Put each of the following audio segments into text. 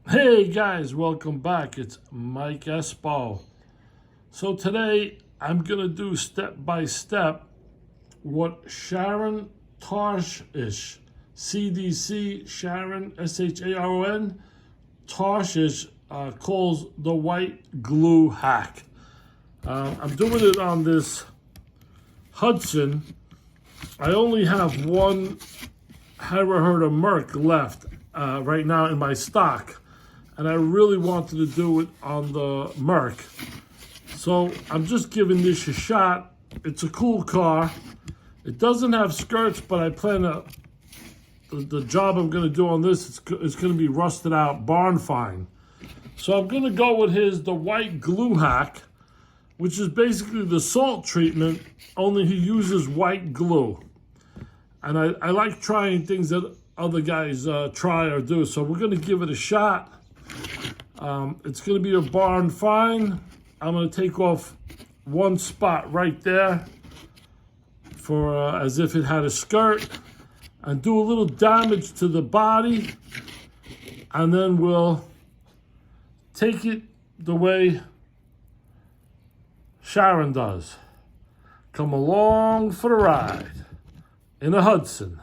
Hey guys, welcome back. It's Mike Espo. So today I'm going to do step by step what Sharon Tarshish, CDC, Sharon, Sharon, Tarshish calls the white glue hack. I'm doing it on this Hudson. I only have one Harrahurta Merc left right now in my stock, and I really wanted to do it on the Merc. So I'm just giving this a shot. It's a cool car. It doesn't have skirts, but I plan to, the job I'm going to do on this, it's going to be rusted out barn fine. So I'm going to go with the white glue hack, which is basically the salt treatment, only he uses white glue. And I like trying things that other guys try or do. So we're going to give it a shot. It's going to be a barn fine. I'm going to take off one spot right there for as if it had a skirt, and do a little damage to the body, and then we'll take it the way Sharon does. Come along for the ride in a Hudson.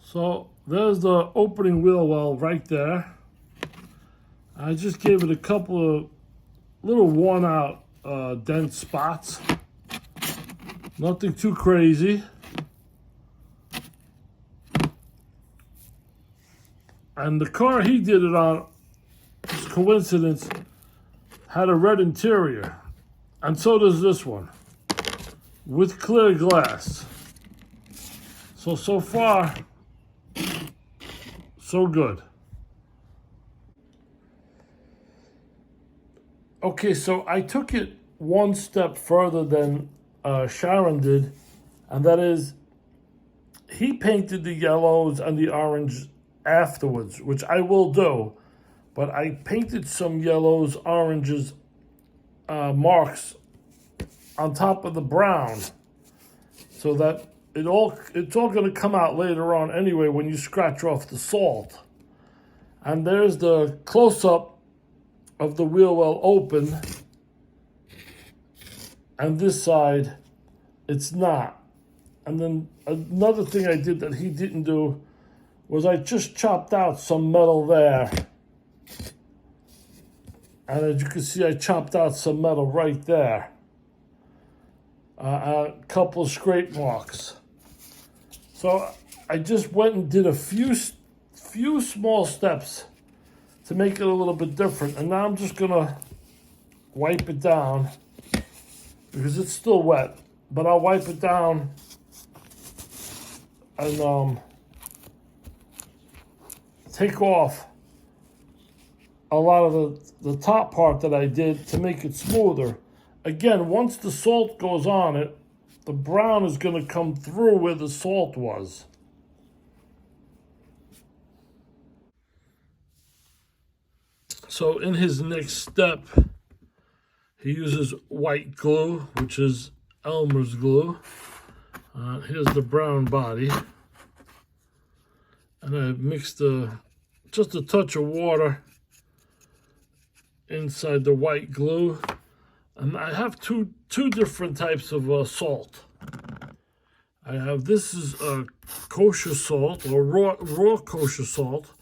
So there's the opening wheel well right there. I just gave it a couple of little worn out dent spots. Nothing too crazy. And the car he did it on, just coincidence, had a red interior. And so does this one, with clear glass. So far, so good. Okay, so I took it one step further than Sharon did, and that is, he painted the yellows and the orange afterwards, which I will do, but I painted some yellows, oranges, marks on top of the brown, so that it's all going to come out later on anyway when you scratch off the salt. And there's the close-up of the wheel well open, and this side it's not. And then another thing I did that he didn't do was I just chopped out some metal there. And as you can see, I chopped out some metal right there. A couple of scrape marks. So I just went and did a few small steps to make it a little bit different. And now I'm just gonna wipe it down because it's still wet, but I'll wipe it down and take off a lot of the top part that I did to make it smoother. Again, once the salt goes on it, the brown is going to come through where the salt was. So in his next step, he uses white glue, which is Elmer's glue. Here's the brown body. And I mixed just a touch of water inside the white glue. And I have two different types of salt. I have, this is kosher salt, or raw kosher salt,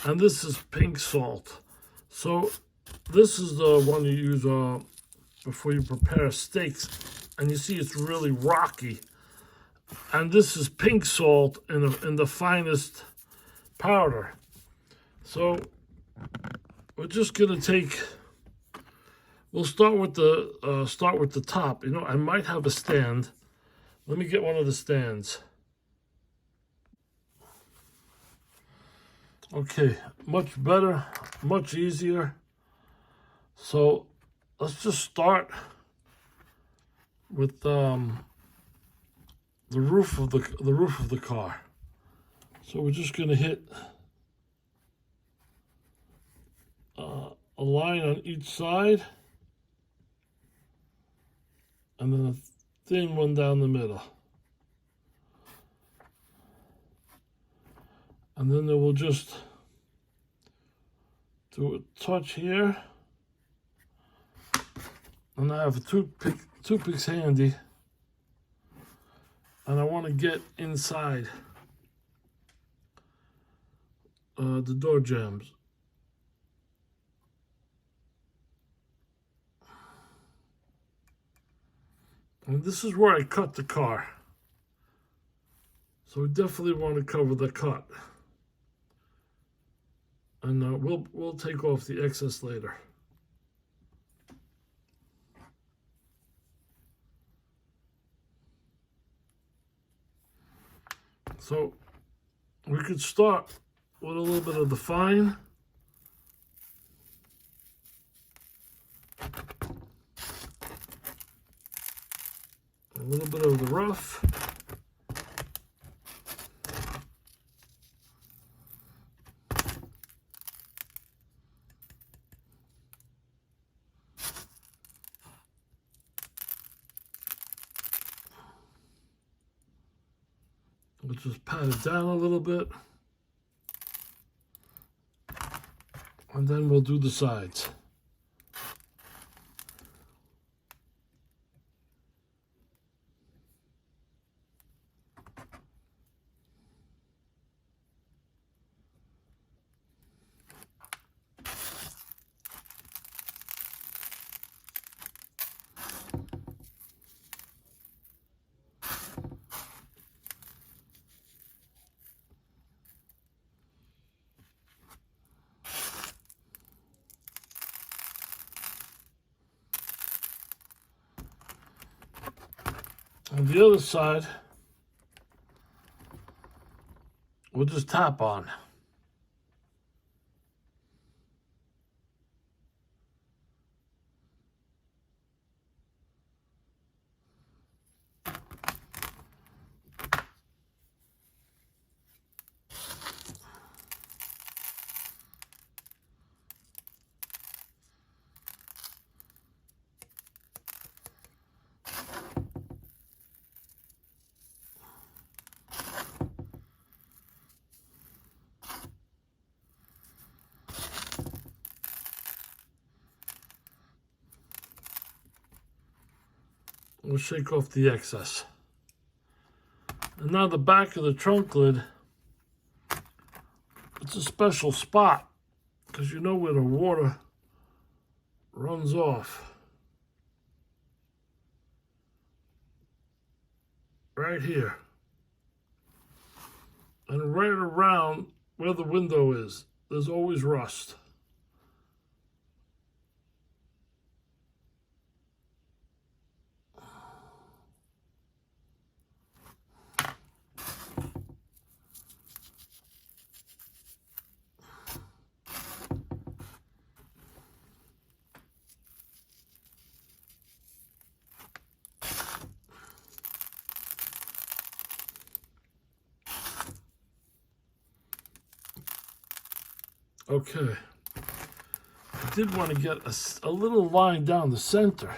and this is pink salt. So this is the one you use before you prepare steaks, and you see it's really rocky. And this is pink salt in the finest powder. So we're just gonna take. We'll start with the top. You know, I might have a stand. Let me get one of the stands. Okay, much better, much easier. So let's just start with the roof of the car. So we're just going to hit a line on each side, and then a thin one down the middle. And then they will just do a touch here. And I have toothpicks handy. And I want to get inside the door jambs. And this is where I cut the car. So we definitely want to cover the cut. And we'll take off the excess later. So we could start with a little bit of the fine. A little bit of the rough. We'll just pat it down a little bit. And then we'll do the sides. On the other side, we'll just tap on. We'll shake off the excess. And now the back of the trunk lid, it's a special spot because you know where the water runs off. Right here. And right around where the window is, there's always rust. Okay, I did want to get a little line down the center.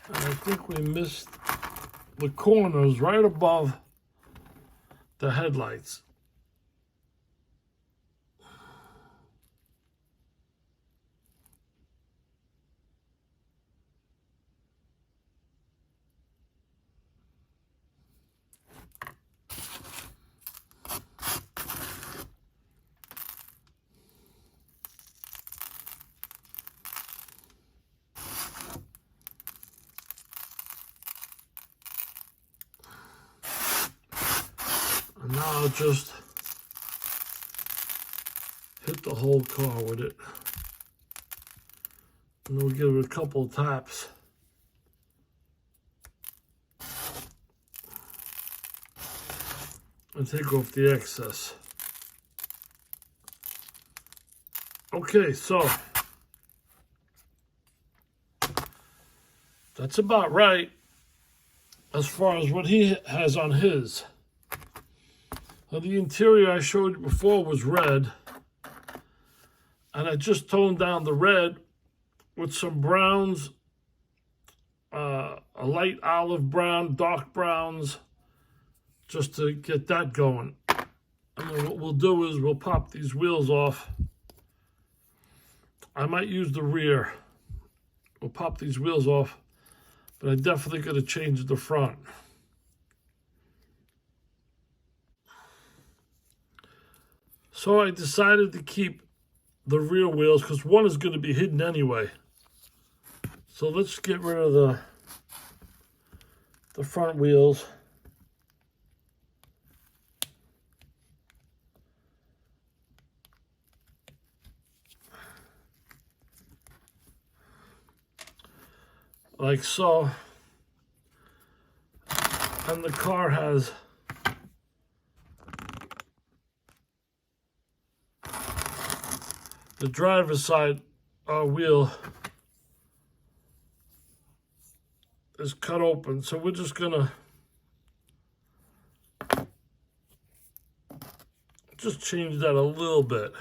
And I think we missed the corners right above the headlights. And now I'll just hit the whole car with it. And we'll give it a couple of taps. And take off the excess. Okay, so that's about right as far as what he has on his. Now, the interior I showed you before was red, and I just toned down the red with some browns, a light olive brown, dark browns, just to get that going. And then what we'll do is we'll pop these wheels off. I might use the rear. We'll pop these wheels off, but I definitely got to change the front. So I decided to keep the rear wheels because one is going to be hidden anyway. So let's get rid of the front wheels. Like so. And the car has the driver's side wheel is cut open, so we're just gonna just change that a little bit.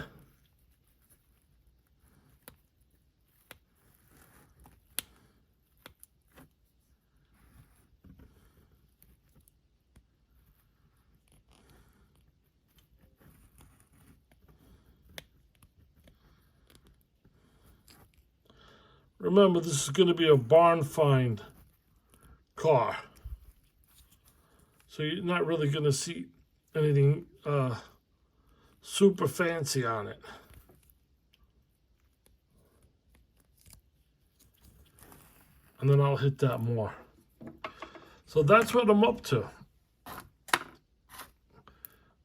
Remember, this is going to be a barn find car. So you're not really going to see anything super fancy on it. And then I'll hit that more. So that's what I'm up to.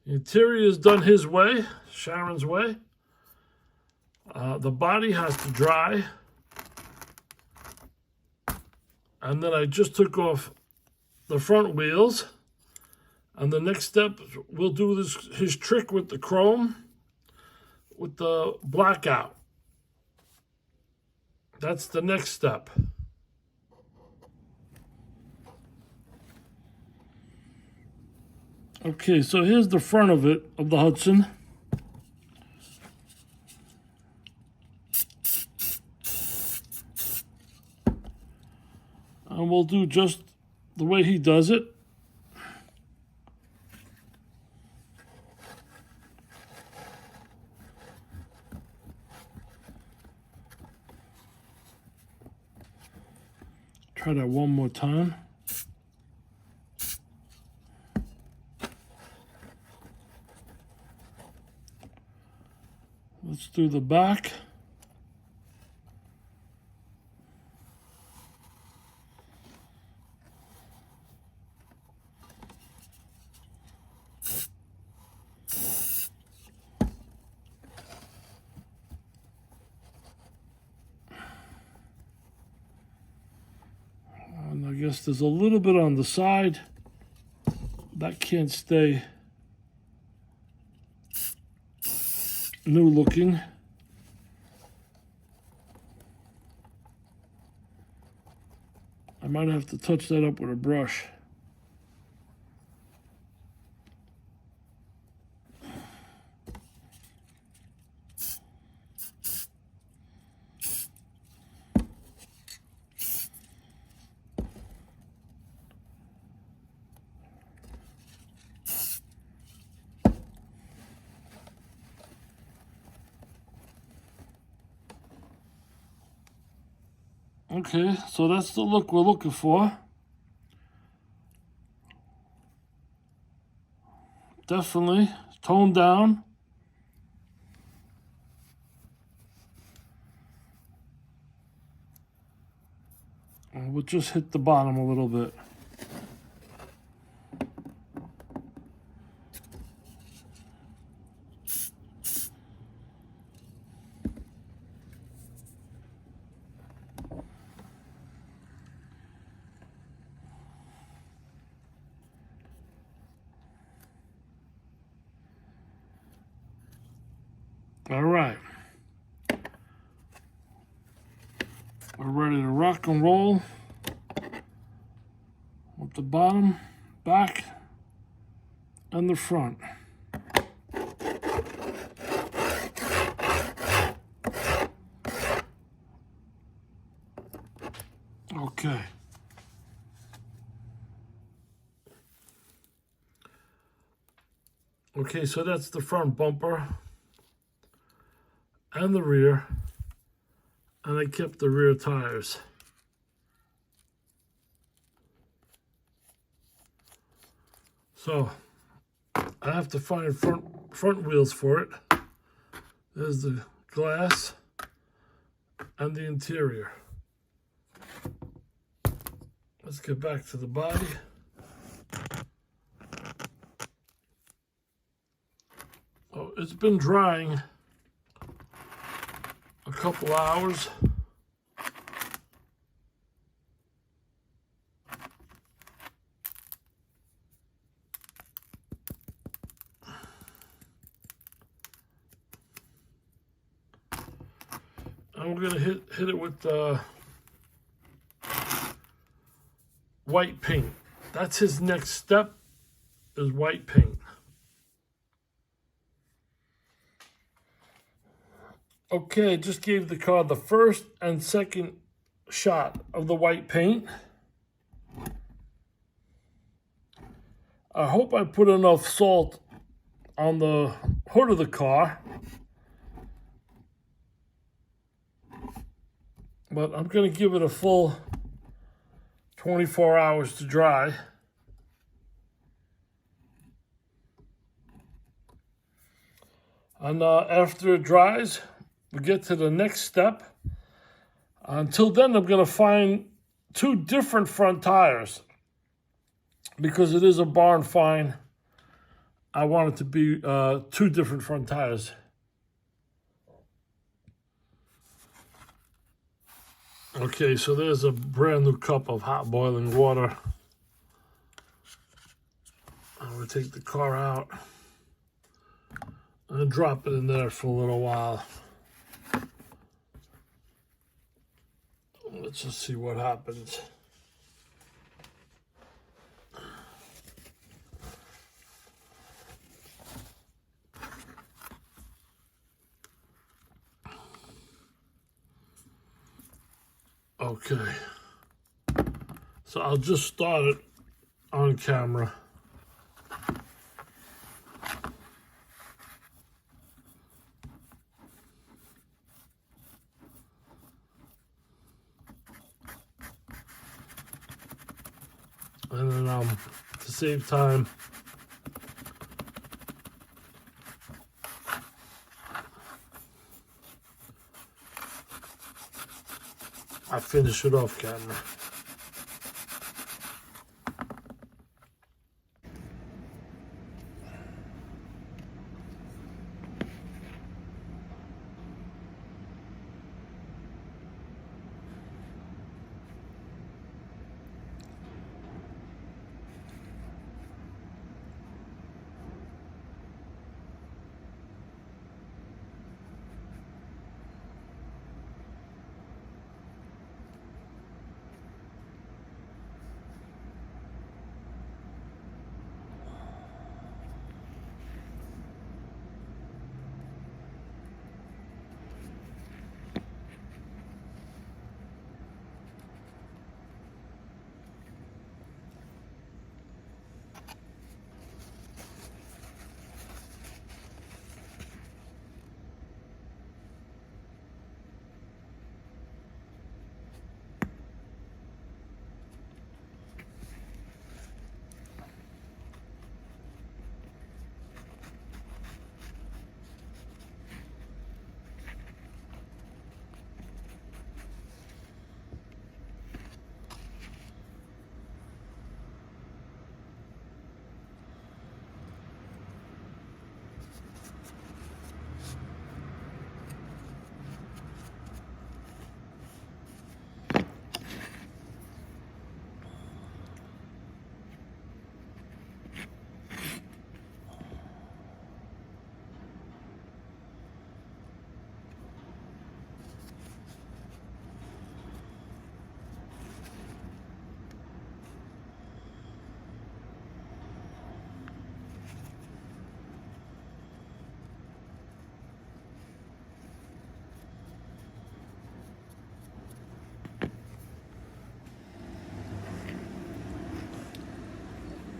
The interior is done his way, Sharon's way. The body has to dry. And then I just took off the front wheels. And the next step, we'll do his trick with the chrome, with the blackout. That's the next step. Okay, so here's the front of it, of the Hudson. And we'll do just the way he does it. Try that one more time. Let's do the back. And I guess there's a little bit on the side. That can't stay new looking. I might have to touch that up with a brush. Okay, so that's the look we're looking for. Definitely toned down. And we'll just hit the bottom a little bit. All right. We're ready to rock and roll with the bottom, back, and the front. Okay. Okay, so that's the front bumper and the rear, and I kept the rear tires. So I have to find front wheels for it. There's the glass and the interior. Let's get back to the body. Oh, it's been drying a couple hours. And we're gonna hit it with white paint. That's his next step, is white paint. Okay, just gave the car the first and second shot of the white paint. I hope I put enough salt on the hood of the car. But I'm going to give it a full 24 hours to dry. And after it dries, we get to the next step. Until then, I'm going to find two different front tires. Because it is a barn find, I want it to be two different front tires. Okay, so there's a brand new cup of hot boiling water. I'm going to take the car out and drop it in there for a little while. Let's just see what happens. Okay, so I'll just start it on camera. And then to save time, I finish it off camera.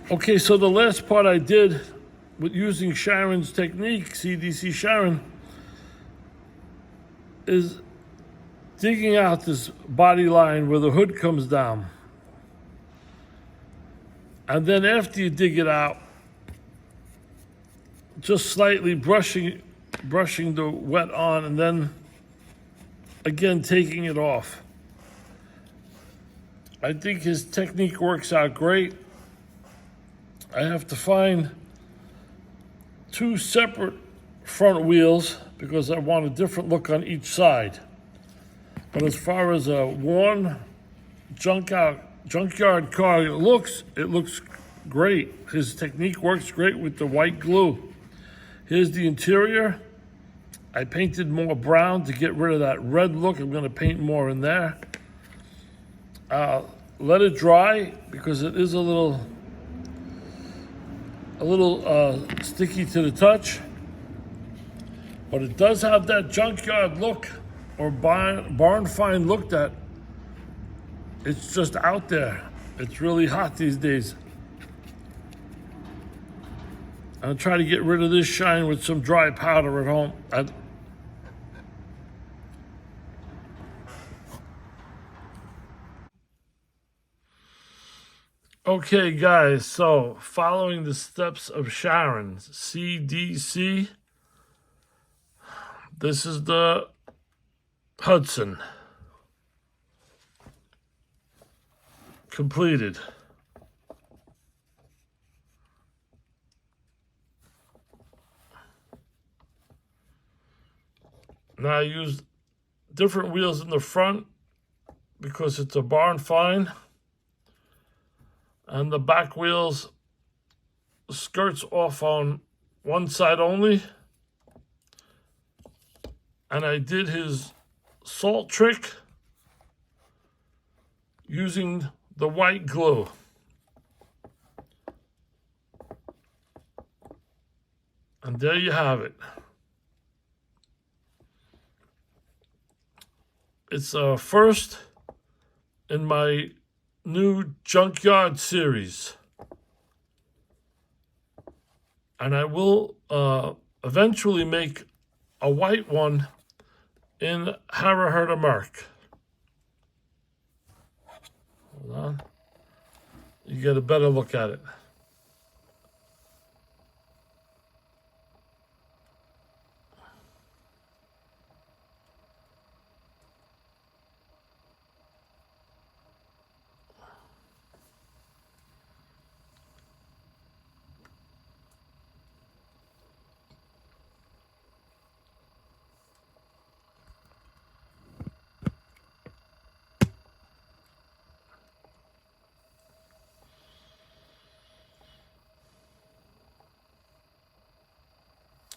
Okay, so the last part I did with using Sharon's technique, CDC Sharon, is digging out this body line where the hood comes down. And then after you dig it out, just slightly brushing the wet on, and then again taking it off. I think his technique works out great. I have to find 2 separate front wheels because I want a different look on each side. But as far as a worn junkyard car it looks great. His technique works great with the white glue. Here's the interior. I painted more brown to get rid of that red look. I'm going to paint more in there. Let it dry because it is a little sticky to the touch, but it does have that junkyard look or barn find look that it's just out there. It's really hot these days. I'll try to get rid of this shine with some dry powder at home. Okay, guys, so following the steps of Sharon's CDC, this is the Hudson. Completed. Now I used different wheels in the front because it's a barn find. And the back wheels skirts off on one side only. And I did his salt trick using the white glue. And there you have it. It's first in my new junkyard series. And I will eventually make a white one in Harrahurdamark. Hold on. You get a better look at it.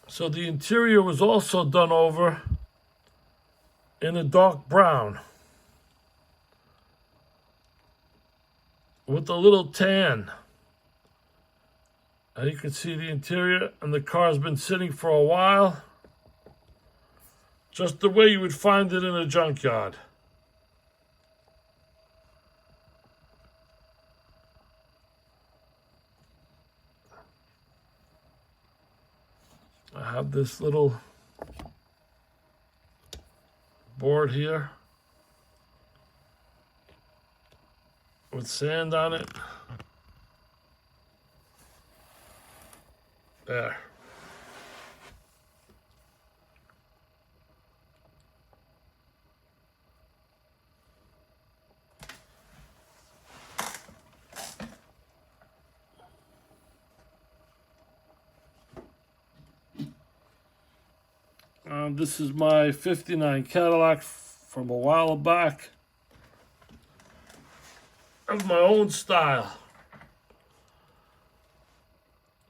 So the interior was also done over in a dark brown with a little tan. And you can see the interior, and the car's been sitting for a while, just the way you would find it in a junkyard. I have this little board here with sand on it. There. This is my 59 Cadillac from a while back. Of my own style.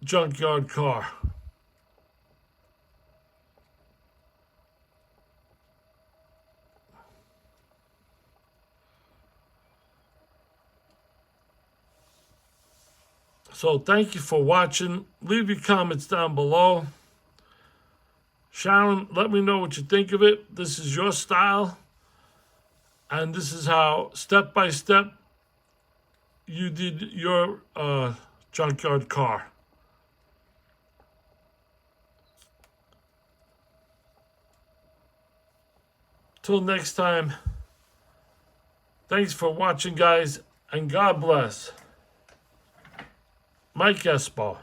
Junkyard car. So thank you for watching. Leave your comments down below. Sharon, let me know what you think of it. This is your style. And this is how, step by step, you did your junkyard car. Till next time, thanks for watching, guys, and God bless. Mike Espo.